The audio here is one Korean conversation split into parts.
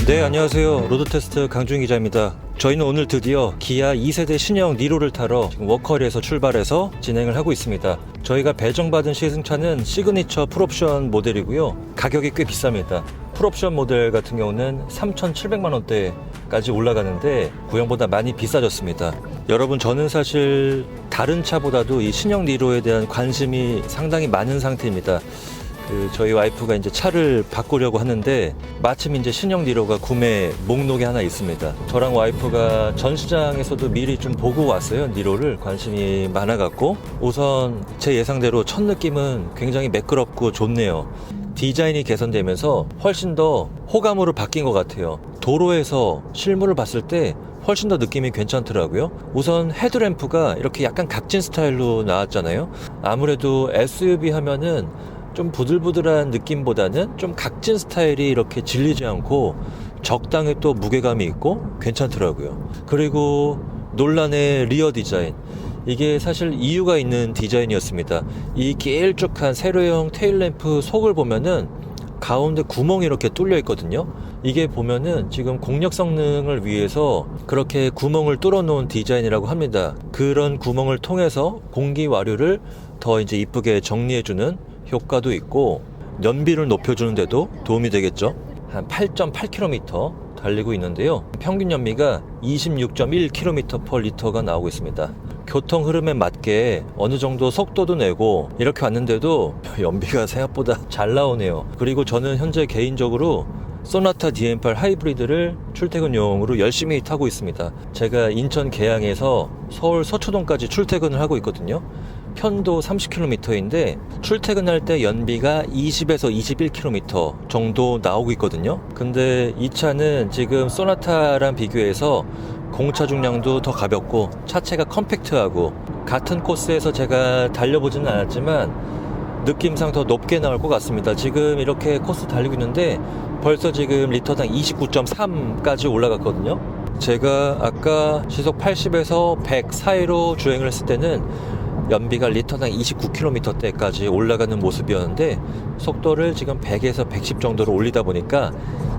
네, 안녕하세요. 로드테스트 강주인 기자입니다. 저희는 오늘 드디어 기아 2세대 신형 니로를 타러 지금 워커리에서 출발해서 진행을 하고 있습니다. 저희가 배정받은 시승차는 시그니처 풀옵션 모델이고요. 가격이 꽤 비쌉니다. 풀옵션 모델 같은 경우는 3,700만 원대까지 올라가는데 구형보다 많이 비싸졌습니다. 여러분, 저는 사실 다른 차보다도 이 신형 니로에 대한 관심이 상당히 많은 상태입니다. 저희 와이프가 이제 차를 바꾸려고 하는데 마침 이제 신형 니로가 구매 목록에 하나 있습니다. 저랑 와이프가 전시장에서도 미리 좀 보고 왔어요. 니로를 관심이 많아갖고 우선 제 예상대로 첫 느낌은 굉장히 매끄럽고 좋네요. 디자인이 개선되면서 훨씬 더 호감으로 바뀐 것 같아요. 도로에서 실물을 봤을 때 훨씬 더 느낌이 괜찮더라고요. 우선 헤드램프가 이렇게 약간 각진 스타일로 나왔잖아요. 아무래도 SUV 하면은 좀 부들부들한 느낌보다는 좀 각진 스타일이 이렇게 질리지 않고 적당히 또 무게감이 있고 괜찮더라고요. 그리고 논란의 리어 디자인, 이게 사실 이유가 있는 디자인이었습니다. 이 길쭉한 세로형 테일램프 속을 보면은 가운데 구멍이 이렇게 뚫려 있거든요. 이게 보면은 지금 공력 성능을 위해서 그렇게 구멍을 뚫어 놓은 디자인이라고 합니다. 그런 구멍을 통해서 공기 와류를 더 이제 이쁘게 정리해주는 효과도 있고 연비를 높여주는데도 도움이 되겠죠. 한 8.8km 달리고 있는데요. 평균 연비가 26.1km/L가 나오고 있습니다. 교통 흐름에 맞게 어느 정도 속도도 내고 이렇게 왔는데도 연비가 생각보다 잘 나오네요. 그리고 저는 현재 개인적으로 소나타 DM8 하이브리드를 출퇴근용으로 열심히 타고 있습니다. 제가 인천 계양에서 서울 서초동까지 출퇴근을 하고 있거든요. 편도 30km인데 출퇴근할 때 연비가 20에서 21km 정도 나오고 있거든요. 근데 이 차는 지금 소나타랑 비교해서 공차 중량도 더 가볍고 차체가 컴팩트하고 같은 코스에서 제가 달려보지는 않았지만 느낌상 더 높게 나올 것 같습니다. 지금 이렇게 코스 달리고 있는데 벌써 지금 리터당 29.3까지 올라갔거든요. 제가 아까 시속 80에서 100 사이로 주행을 했을 때는 연비가 리터당 29km대까지 올라가는 모습이었는데 속도를 지금 100에서 110 정도로 올리다 보니까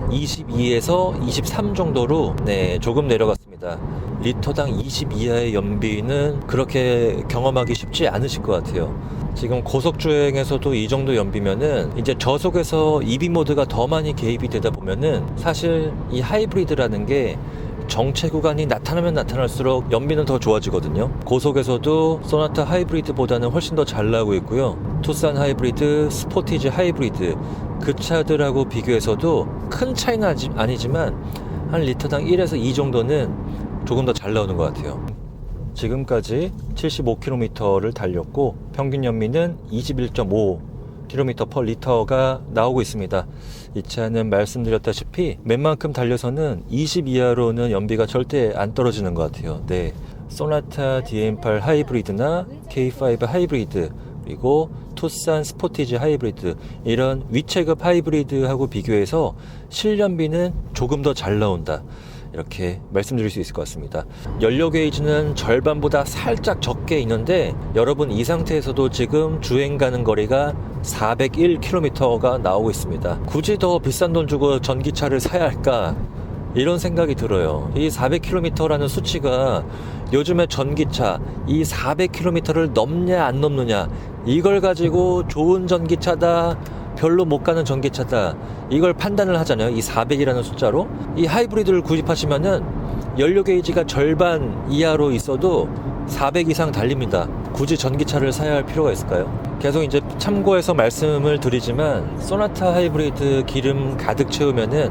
22에서 23 정도로 조금 내려갔습니다. 리터당 20 이하의 연비는 그렇게 경험하기 쉽지 않으실 것 같아요. 지금 고속주행에서도 이 정도 연비면은 이제 저속에서 EV 모드가 더 많이 개입이 되다 보면은 사실 이 하이브리드라는 게 정체 구간이 나타나면 나타날수록 연비는 더 좋아지거든요. 고속에서도 소나타 하이브리드보다는 훨씬 더 잘 나오고 있고요. 투싼 하이브리드, 스포티지 하이브리드, 그 차들하고 비교해서도 큰 차이는 아니지만 한 리터당 1에서 2 정도는 조금 더 잘 나오는 것 같아요. 지금까지 75km를 달렸고 평균 연비는 21.5km/L가 나오고 있습니다. 이 차는 말씀드렸다시피 웬만큼 달려서는 20 이하로는 연비가 절대 안 떨어지는 것 같아요. 네, 소나타 DM8 하이브리드나 K5 하이브리드 그리고 투싼 스포티지 하이브리드, 이런 위체급 하이브리드하고 비교해서 실연비는 조금 더 잘 나온다, 이렇게 말씀드릴 수 있을 것 같습니다. 연료 게이지는 절반보다 살짝 적게 있는데 여러분, 이 상태에서도 지금 주행 가는 거리가 401km가 나오고 있습니다. 굳이 더 비싼 돈 주고 전기차를 사야 할까, 이런 생각이 들어요. 이 400km라는 수치가 요즘에 전기차 이 400km를 넘냐 안 넘느냐, 이걸 가지고 좋은 전기차다, 별로 못 가는 전기차다, 이걸 판단을 하잖아요. 이 400이라는 숫자로. 이 하이브리드를 구입하시면은 연료 게이지가 절반 이하로 있어도 400 이상 달립니다. 굳이 전기차를 사야 할 필요가 있을까요? 계속 이제 참고해서 말씀을 드리지만 소나타 하이브리드 기름 가득 채우면은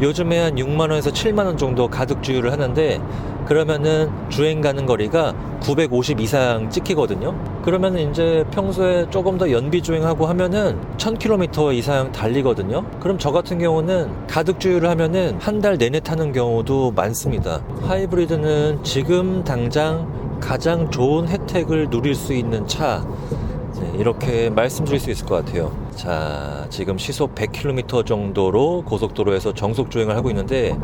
요즘에 한 6만원에서 7만원 정도 가득 주유를 하는데, 그러면은 주행 가는 거리가 950 이상 찍히거든요. 그러면은 이제 평소에 조금 더 연비 주행하고 하면은 1000km 이상 달리거든요. 그럼 저 같은 경우는 가득 주유를 하면은 한 달 내내 타는 경우도 많습니다. 하이브리드는 지금 당장 가장 좋은 혜택을 누릴 수 있는 차, 이렇게 말씀드릴 수 있을 것 같아요. 자, 지금 시속 100km 정도로 고속도로에서 정속 주행을 하고 있는데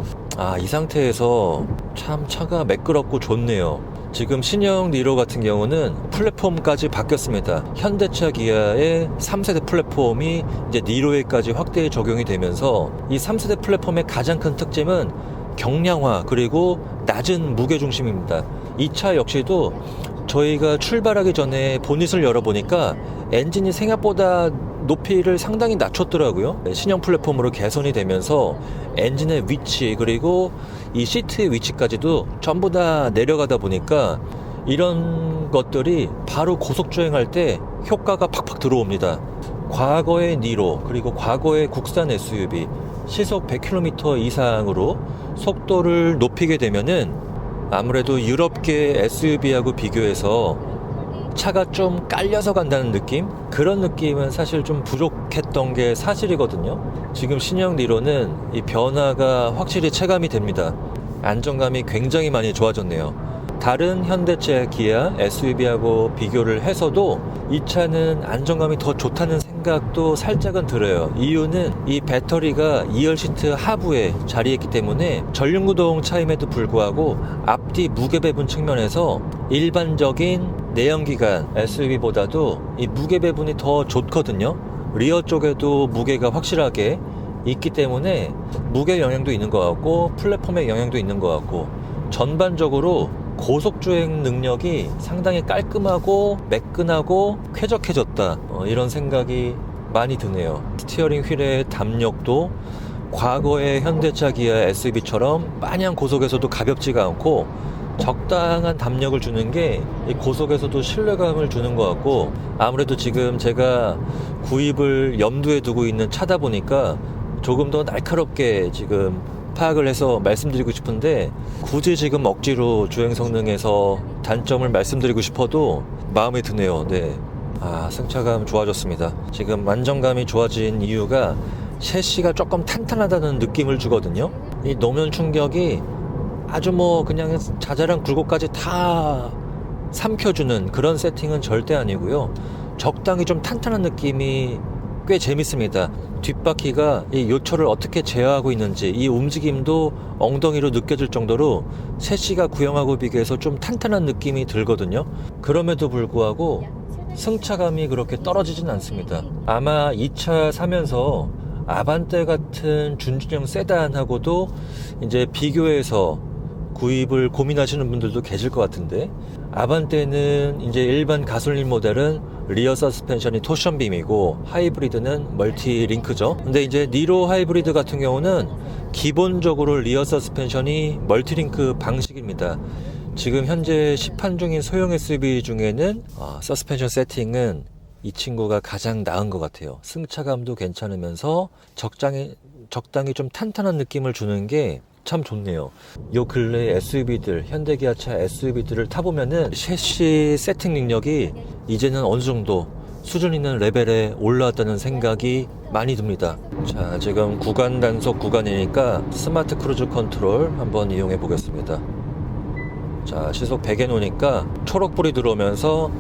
이 상태에서 참 차가 매끄럽고 좋네요. 지금 신형 니로 같은 경우는 플랫폼까지 바뀌었습니다. 현대차 기아의 3세대 플랫폼이 이제 니로에까지 확대 적용이 되면서 이 3세대 플랫폼의 가장 큰 특징은 경량화 그리고 낮은 무게중심입니다. 이 차 역시도 저희가 출발하기 전에 보닛을 열어보니까 엔진이 생각보다 높이를 상당히 낮췄더라고요. 신형 플랫폼으로 개선이 되면서 엔진의 위치 그리고 이 시트의 위치까지도 전부 다 내려가다 보니까 이런 것들이 바로 고속주행할 때 효과가 팍팍 들어옵니다. 과거의 니로 그리고 과거의 국산 SUV 시속 100km 이상으로 속도를 높이게 되면은 아무래도 유럽계 SUV하고 비교해서 차가 좀 깔려서 간다는 느낌? 그런 느낌은 사실 좀 부족했던 게 사실이거든요. 지금 신형 니로는 이 변화가 확실히 체감이 됩니다. 안정감이 굉장히 많이 좋아졌네요. 다른 현대차 기아 SUV하고 비교를 해서도 이 차는 안정감이 더 좋다는 생각도 살짝은 들어요. 이유는 이 배터리가 2열 시트 하부에 자리했기 때문에 전륜구동 차임에도 불구하고 앞뒤 무게 배분 측면에서 일반적인 내연기관 SUV보다도 이 무게 배분이 더 좋거든요. 리어 쪽에도 무게가 확실하게 있기 때문에 무게 영향도 있는 것 같고 플랫폼의 영향도 있는 것 같고 전반적으로 고속주행 능력이 상당히 깔끔하고 매끈하고 쾌적해졌다, 이런 생각이 많이 드네요. 스티어링 휠의 담력도 과거의 현대차 기아 SUV처럼 마냥 고속에서도 가볍지가 않고 적당한 담력을 주는 게 이 고속에서도 신뢰감을 주는 것 같고, 아무래도 지금 제가 구입을 염두에 두고 있는 차다 보니까 조금 더 날카롭게 지금 파악을 해서 말씀드리고 싶은데, 굳이 지금 억지로 주행 성능에서 단점을 말씀드리고 싶어도 마음에 드네요. 네. 승차감 좋아졌습니다. 지금 안정감이 좋아진 이유가 셰시가 조금 탄탄하다는 느낌을 주거든요. 이 노면 충격이 아주 그냥 자잘한 굴곡까지 다 삼켜주는 그런 세팅은 절대 아니고요. 적당히 좀 탄탄한 느낌이 꽤 재밌습니다. 뒷바퀴가 이 요철을 어떻게 제어하고 있는지 이 움직임도 엉덩이로 느껴질 정도로 셰시가 구형하고 비교해서 좀 탄탄한 느낌이 들거든요. 그럼에도 불구하고 승차감이 그렇게 떨어지진 않습니다. 아마 이 차 사면서 아반떼 같은 준준형 세단하고도 이제 비교해서 구입을 고민하시는 분들도 계실 것 같은데, 아반떼는 이제 일반 가솔린 모델은 리어 서스펜션이 토션빔이고 하이브리드는 멀티 링크죠. 근데 이제 니로 하이브리드 같은 경우는 기본적으로 리어 서스펜션이 멀티 링크 방식입니다. 지금 현재 시판 중인 소형 SUV 중에는 서스펜션 세팅은 이 친구가 가장 나은 것 같아요. 승차감도 괜찮으면서 적당히 좀 탄탄한 느낌을 주는 게 참 좋네요. 요 근래 SUV들, 현대기아차 SUV들을 타보면은 셰시 세팅 능력이 이제는 어느 정도 수준 있는 레벨에 올라왔다는 생각이 많이 듭니다. 자, 지금 구간 단속 구간이니까 스마트 크루즈 컨트롤 한번 이용해 보겠습니다. 자, 시속 100에 놓으니까 초록불이 들어오면서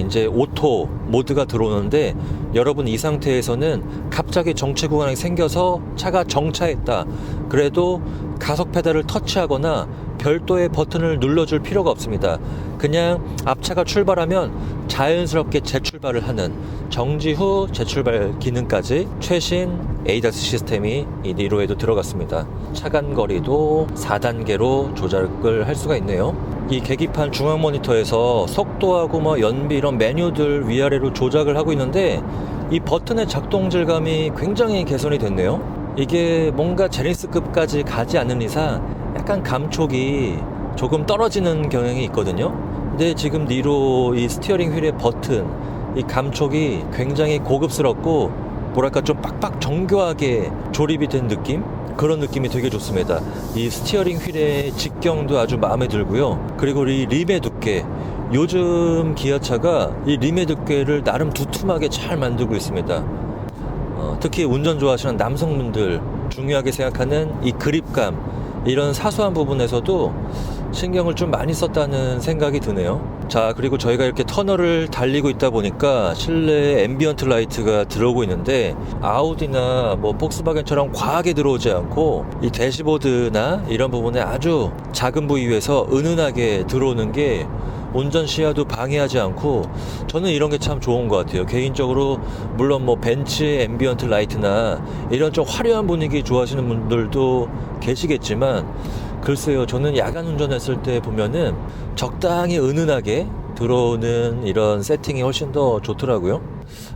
이제 오토 모드가 들어오는데, 여러분 이 상태에서는 갑자기 정체 구간이 생겨서 차가 정차했다 그래도 가속 페달을 터치하거나 별도의 버튼을 눌러줄 필요가 없습니다. 그냥 앞차가 출발하면 자연스럽게 재출발을 하는, 정지 후 재출발 기능까지 최신 ADAS 시스템이 이 니로에도 들어갔습니다. 차간 거리도 4단계로 조작을 할 수가 있네요. 이 계기판 중앙 모니터에서 속도하고 연비 이런 메뉴들 위아래로 조작을 하고 있는데, 이 버튼의 작동 질감이 굉장히 개선이 됐네요. 이게 뭔가 제네시스급까지 가지 않는 이상 약간 감촉이 조금 떨어지는 경향이 있거든요. 근데 지금 니로 이 스티어링 휠의 버튼, 이 감촉이 굉장히 고급스럽고 뭐랄까 좀 빡빡 정교하게 조립이 된 느낌? 그런 느낌이 되게 좋습니다. 이 스티어링 휠의 직경도 아주 마음에 들고요. 그리고 이 림의 두께, 요즘 기아차가 이 림의 두께를 나름 두툼하게 잘 만들고 있습니다. 특히 운전 좋아하시는 남성분들 중요하게 생각하는 이 그립감, 이런 사소한 부분에서도 신경을 좀 많이 썼다는 생각이 드네요. 자, 그리고 저희가 이렇게 터널을 달리고 있다 보니까 실내에 앰비언트 라이트가 들어오고 있는데 아우디나 뭐 폭스바겐처럼 과하게 들어오지 않고 이 대시보드나 이런 부분에 아주 작은 부위에서 은은하게 들어오는 게 운전 시야도 방해하지 않고 저는 이런 게 참 좋은 것 같아요. 개인적으로 물론 뭐 벤츠 앰비언트 라이트나 이런 좀 화려한 분위기 좋아하시는 분들도 계시겠지만 글쎄요, 저는 야간 운전했을 때 보면은 적당히 은은하게 들어오는 이런 세팅이 훨씬 더 좋더라고요.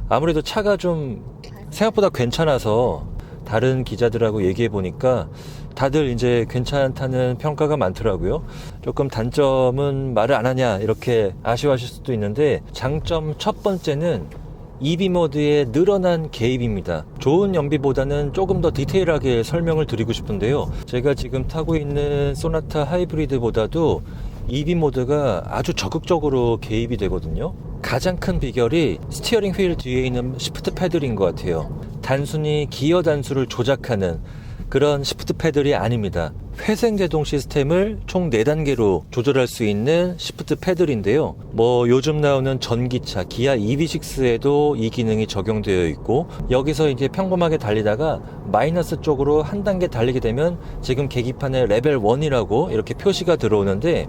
아무래도 차가 좀 생각보다 괜찮아서 다른 기자들하고 얘기해 보니까 다들 이제 괜찮다는 평가가 많더라고요. 조금 단점은 말을 안 하냐 이렇게 아쉬워하실 수도 있는데 장점 첫 번째는 EV 모드의 늘어난 개입입니다. 좋은 연비보다는 조금 더 디테일하게 설명을 드리고 싶은데요. 제가 지금 타고 있는 소나타 하이브리드보다도 EV 모드가 아주 적극적으로 개입이 되거든요. 가장 큰 비결이 스티어링 휠 뒤에 있는 시프트 패들인 것 같아요. 단순히 기어 단수를 조작하는 그런 시프트 패들이 아닙니다. 회생 제동 시스템을 총 4단계로 조절할 수 있는 시프트 패들인데요. 뭐 요즘 나오는 전기차 기아 EV6에도 이 기능이 적용되어 있고 여기서 이제 평범하게 달리다가 마이너스 쪽으로 한 단계 달리게 되면 지금 계기판에 레벨 1이라고 이렇게 표시가 들어오는데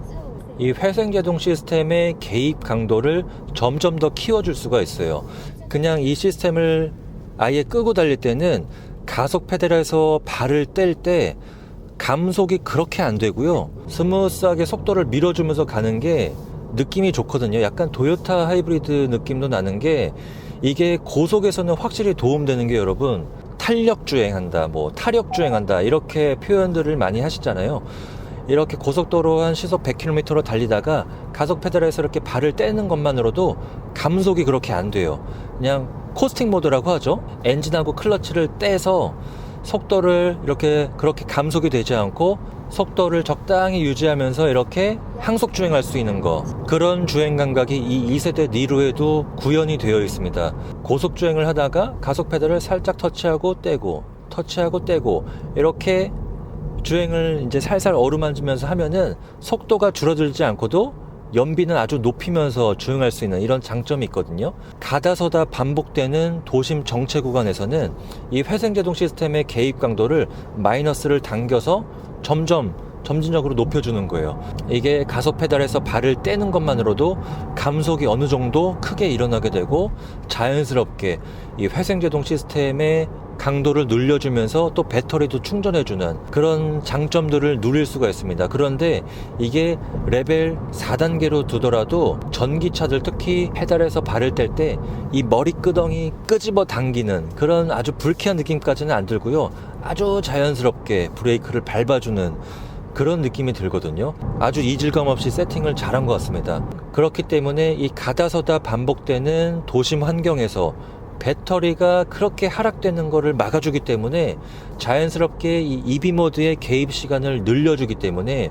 이 회생 제동 시스템의 개입 강도를 점점 더 키워줄 수가 있어요. 그냥 이 시스템을 아예 끄고 달릴 때는 가속 페달에서 발을 뗄 때 감속이 그렇게 안 되고요. 스무스하게 속도를 밀어주면서 가는 게 느낌이 좋거든요. 약간 도요타 하이브리드 느낌도 나는 게 이게 고속에서는 확실히 도움되는 게 여러분 탄력 주행한다, 뭐 타력 주행한다 이렇게 표현들을 많이 하시잖아요. 이렇게 고속도로 한 시속 100km로 달리다가 가속 페달에서 이렇게 발을 떼는 것만으로도 감속이 그렇게 안 돼요. 그냥 코스팅 모드라고 하죠. 엔진하고 클러치를 떼서 속도를 이렇게 그렇게 감속이 되지 않고 속도를 적당히 유지하면서 이렇게 항속 주행할 수 있는 거, 그런 주행 감각이 이 2세대 니로에도 구현이 되어 있습니다. 고속 주행을 하다가 가속 페달을 살짝 터치하고 떼고 이렇게 주행을 이제 살살 어루만지면서 하면은 속도가 줄어들지 않고도 연비는 아주 높이면서 주행할 수 있는 이런 장점이 있거든요. 가다서다 반복되는 도심 정체 구간에서는 이 회생제동 시스템의 개입 강도를 마이너스를 당겨서 점진적으로 높여주는 거예요. 이게 가속 페달에서 발을 떼는 것만으로도 감속이 어느 정도 크게 일어나게 되고 자연스럽게 이 회생제동 시스템의 강도를 늘려주면서 또 배터리도 충전해주는 그런 장점들을 누릴 수가 있습니다. 그런데 이게 레벨 4단계로 두더라도 전기차들 특히 페달에서 발을 뗄 때 이 머리끄덩이 끄집어 당기는 그런 아주 불쾌한 느낌까지는 안 들고요. 아주 자연스럽게 브레이크를 밟아주는 그런 느낌이 들거든요. 아주 이질감 없이 세팅을 잘한 것 같습니다. 그렇기 때문에 이 가다서다 반복되는 도심 환경에서 배터리가 그렇게 하락되는 거를 막아주기 때문에 자연스럽게 이 EV 모드의 개입 시간을 늘려주기 때문에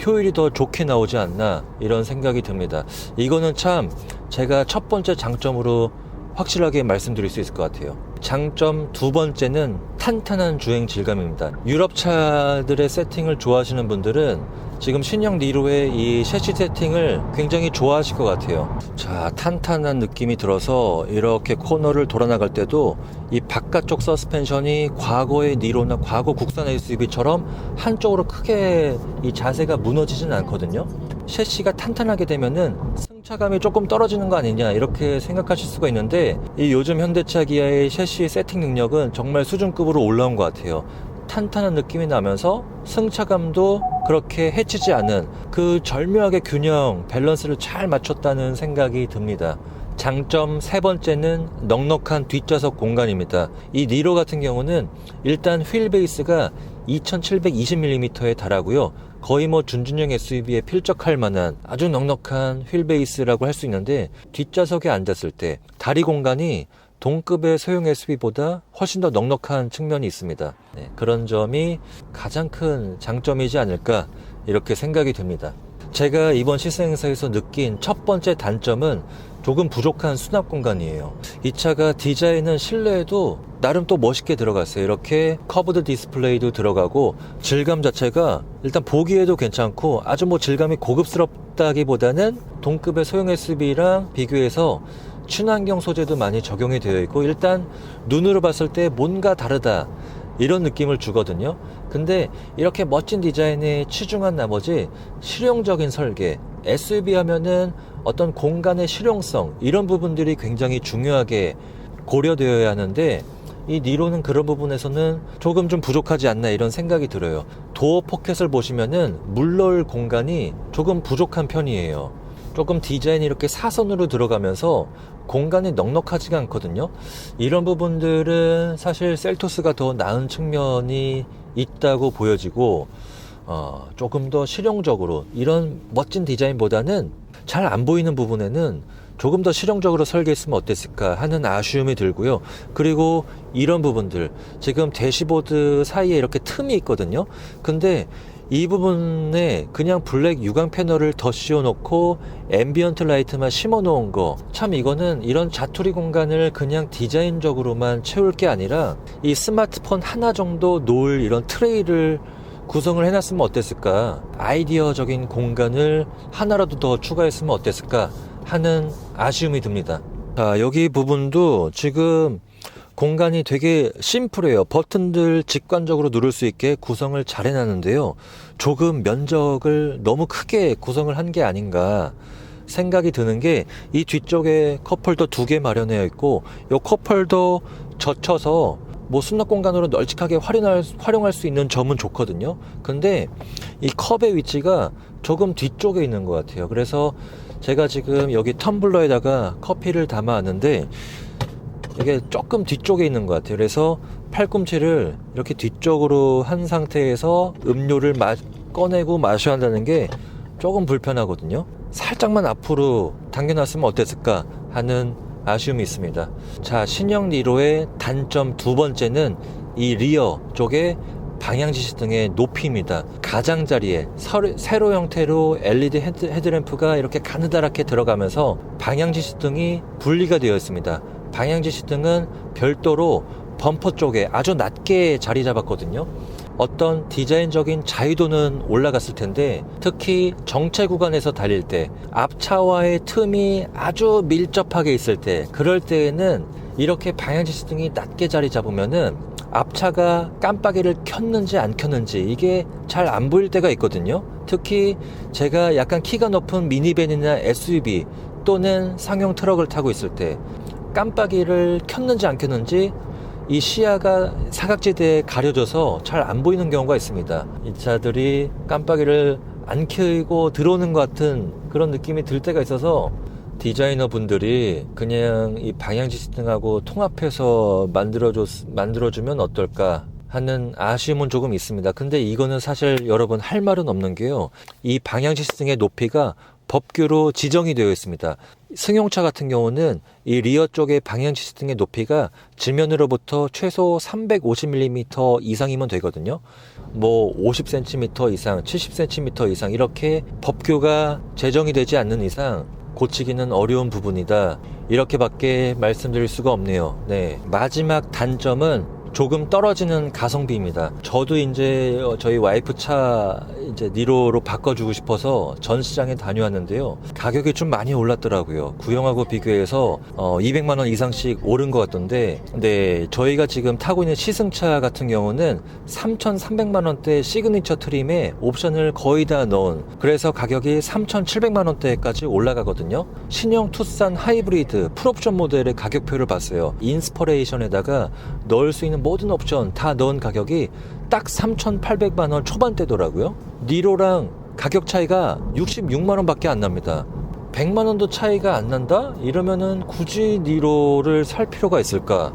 효율이 더 좋게 나오지 않나 이런 생각이 듭니다. 이거는 참 제가 첫 번째 장점으로 확실하게 말씀드릴 수 있을 것 같아요. 장점 두 번째는 탄탄한 주행 질감입니다. 유럽 차들의 세팅을 좋아하시는 분들은 지금 신형 니로의 이 셰시 세팅을 굉장히 좋아하실 것 같아요. 자, 탄탄한 느낌이 들어서 이렇게 코너를 돌아 나갈 때도 이 바깥쪽 서스펜션이 과거의 니로나 과거 국산 SUV처럼 한쪽으로 크게 이 자세가 무너지진 않거든요. 셰시가 탄탄하게 되면은 승차감이 조금 떨어지는 거 아니냐 이렇게 생각하실 수가 있는데 이 요즘 현대차 기아의 셰시 세팅 능력은 정말 수준급으로 올라온 것 같아요. 탄탄한 느낌이 나면서 승차감도 그렇게 해치지 않은 그 절묘하게 균형, 밸런스를 잘 맞췄다는 생각이 듭니다. 장점 세 번째는 넉넉한 뒷좌석 공간입니다. 이 니로 같은 경우는 일단 휠 베이스가 2720mm에 달하고요. 거의 뭐 준준형 SUV에 필적할 만한 아주 넉넉한 휠 베이스라고 할 수 있는데 뒷좌석에 앉았을 때 다리 공간이 동급의 소형 SUV보다 훨씬 더 넉넉한 측면이 있습니다. 네, 그런 점이 가장 큰 장점이지 않을까 이렇게 생각이 듭니다. 제가 이번 시승행사에서 느낀 첫 번째 단점은 조금 부족한 수납 공간이에요. 이 차가 디자인은 실내에도 나름 또 멋있게 들어갔어요. 이렇게 커브드 디스플레이도 들어가고 질감 자체가 일단 보기에도 괜찮고 아주 뭐 질감이 고급스럽다기보다는 동급의 소형 SUV랑 비교해서 친환경 소재도 많이 적용이 되어 있고 일단 눈으로 봤을 때 뭔가 다르다 이런 느낌을 주거든요. 근데 이렇게 멋진 디자인에 치중한 나머지 실용적인 설계, SUV 하면은 어떤 공간의 실용성 이런 부분들이 굉장히 중요하게 고려되어야 하는데 이 니로는 그런 부분에서는 조금 좀 부족하지 않나 이런 생각이 들어요. 도어 포켓을 보시면은 물 넣을 공간이 조금 부족한 편이에요. 조금 디자인이 이렇게 사선으로 들어가면서 공간이 넉넉하지가 않거든요. 이런 부분들은 사실 셀토스가 더 나은 측면이 있다고 보여지고 조금 더 실용적으로 이런 멋진 디자인보다는 잘 안 보이는 부분에는 조금 더 실용적으로 설계했으면 어땠을까 하는 아쉬움이 들고요. 그리고 이런 부분들 지금 대시보드 사이에 이렇게 틈이 있거든요. 근데 이 부분에 그냥 블랙 유광 패널을 더 씌워놓고 앰비언트 라이트만 심어놓은 거, 참 이거는 이런 자투리 공간을 그냥 디자인적으로만 채울 게 아니라 이 스마트폰 하나 정도 놓을 이런 트레이를 구성을 해놨으면 어땠을까, 아이디어적인 공간을 하나라도 더 추가했으면 어땠을까 하는 아쉬움이 듭니다. 자, 여기 부분도 지금 공간이 되게 심플해요. 버튼들 직관적으로 누를 수 있게 구성을 잘 해놨는데요. 조금 면적을 너무 크게 구성을 한 게 아닌가 생각이 드는 게, 이 뒤쪽에 컵홀더 2개 마련되어 있고 이 컵홀더 젖혀서 뭐 수납 공간으로 널찍하게 활용할 수 있는 점은 좋거든요. 근데 이 컵의 위치가 조금 뒤쪽에 있는 것 같아요. 그래서 제가 지금 여기 텀블러에다가 커피를 담아왔는데 이게 조금 뒤쪽에 있는 것 같아요. 그래서 팔꿈치를 이렇게 뒤쪽으로 한 상태에서 음료를 꺼내고 마셔야 한다는 게 조금 불편하거든요. 살짝만 앞으로 당겨놨으면 어땠을까 하는 아쉬움이 있습니다. 자, 신형 니로의 단점 두 번째는 이 리어 쪽에 방향지시 등의 높이입니다. 가장자리에 세로 형태로 LED 헤드램프가 이렇게 가느다랗게 들어가면서 방향지시 등이 분리가 되어 있습니다. 방향지시 등은 별도로 범퍼 쪽에 아주 낮게 자리 잡았거든요. 어떤 디자인적인 자유도는 올라갔을 텐데, 특히 정체 구간에서 달릴 때 앞차와의 틈이 아주 밀접하게 있을 때, 그럴 때에는 이렇게 방향지시 등이 낮게 자리 잡으면은 앞차가 깜빡이를 켰는지 안 켰는지 이게 잘 안 보일 때가 있거든요. 특히 제가 약간 키가 높은 미니밴이나 SUV 또는 상용 트럭을 타고 있을 때 깜빡이를 켰는지 안 켰는지 이 시야가 사각지대에 가려져서 잘 안 보이는 경우가 있습니다. 이 차들이 깜빡이를 안 켜고 들어오는 것 같은 그런 느낌이 들 때가 있어서 디자이너 분들이 그냥 이 방향지시 등하고 통합해서 만들어주면 어떨까 하는 아쉬움은 조금 있습니다. 근데 이거는 사실 여러분 할 말은 없는 게요, 이 방향지시 등의 높이가 법규로 지정이 되어 있습니다. 승용차 같은 경우는 이 리어 쪽의 방향지시 등의 높이가 지면으로부터 최소 350mm 이상이면 되거든요. 뭐 50cm 이상, 70cm 이상 이렇게 법규가 제정이 되지 않는 이상 고치기는 어려운 부분이다, 이렇게밖에 말씀드릴 수가 없네요. 네, 마지막 단점은 조금 떨어지는 가성비입니다. 저도 이제 저희 와이프 차 이제 니로로 바꿔주고 싶어서 전 시장에 다녀왔는데요. 가격이 좀 많이 올랐더라고요. 구형하고 비교해서 200만 원 이상씩 오른 것 같던데, 근데 저희가 지금 타고 있는 시승차 같은 경우는 3,300만 원대 시그니처 트림에 옵션을 거의 다 넣은, 그래서 가격이 3,700만 원대까지 올라가거든요. 신형 투싼 하이브리드 풀옵션 모델의 가격표를 봤어요. 인스퍼레이션에다가 넣을 수 있는 모든 옵션 다 넣은 가격이 딱 3,800만 원 초반대더라고요. 니로랑 가격 차이가 66만 원밖에 안 납니다. 100만 원도 차이가 안 난다? 이러면은 굳이 니로를 살 필요가 있을까?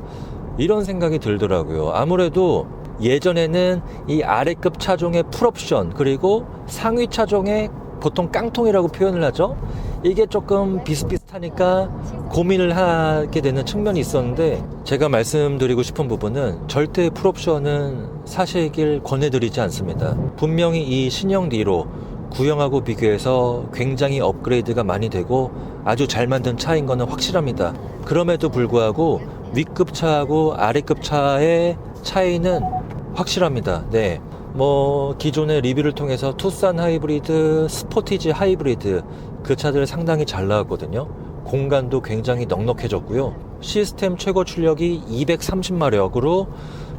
이런 생각이 들더라고요. 아무래도 예전에는 이 아래급 차종의 풀옵션, 그리고 상위 차종의 보통 깡통이라고 표현을 하죠. 이게 조금 비슷비슷하니까 고민을 하게 되는 측면이 있었는데, 제가 말씀드리고 싶은 부분은 절대 풀옵션은 사시길 권해드리지 않습니다. 분명히 이 신형 니로 구형하고 비교해서 굉장히 업그레이드가 많이 되고 아주 잘 만든 차인 거는 확실합니다. 그럼에도 불구하고 위급 차하고 아래급 차의 차이는 확실합니다. 네. 뭐 기존의 리뷰를 통해서 투싼 하이브리드, 스포티지 하이브리드 그 차들 상당히 잘 나왔거든요. 공간도 굉장히 넉넉해졌고요. 시스템 최고 출력이 230마력으로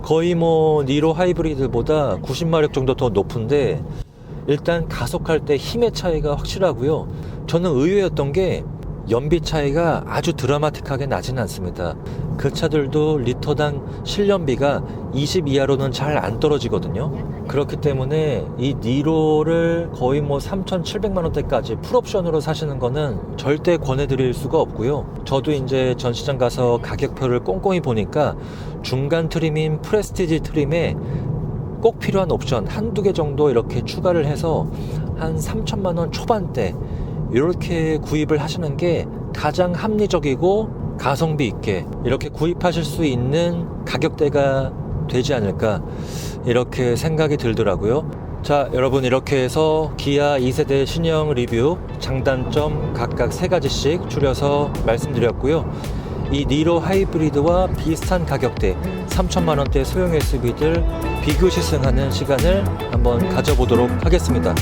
거의 뭐 니로 하이브리드보다 90마력 정도 더 높은데 일단 가속할 때 힘의 차이가 확실하고요. 저는 의외였던 게 연비 차이가 아주 드라마틱하게 나지는 않습니다. 그 차들도 리터당 실연비가 20 이하로는 잘 안 떨어지거든요. 그렇기 때문에 이 니로를 거의 뭐 3,700만원대까지 풀옵션으로 사시는 거는 절대 권해드릴 수가 없고요. 저도 이제 전시장 가서 가격표를 꼼꼼히 보니까 중간 트림인 프레스티지 트림에 꼭 필요한 옵션 한두 개 정도 이렇게 추가를 해서 한 3천만원 초반대 이렇게 구입을 하시는 게 가장 합리적이고 가성비 있게 이렇게 구입하실 수 있는 가격대가 되지 않을까 이렇게 생각이 들더라고요. 자, 여러분 이렇게 해서 기아 2세대 신형 리뷰 장단점 각각 3가지씩 줄여서 말씀드렸고요. 이 니로 하이브리드와 비슷한 가격대 3천만원대 소형 SUV들 비교 시승하는 시간을 한번 가져보도록 하겠습니다.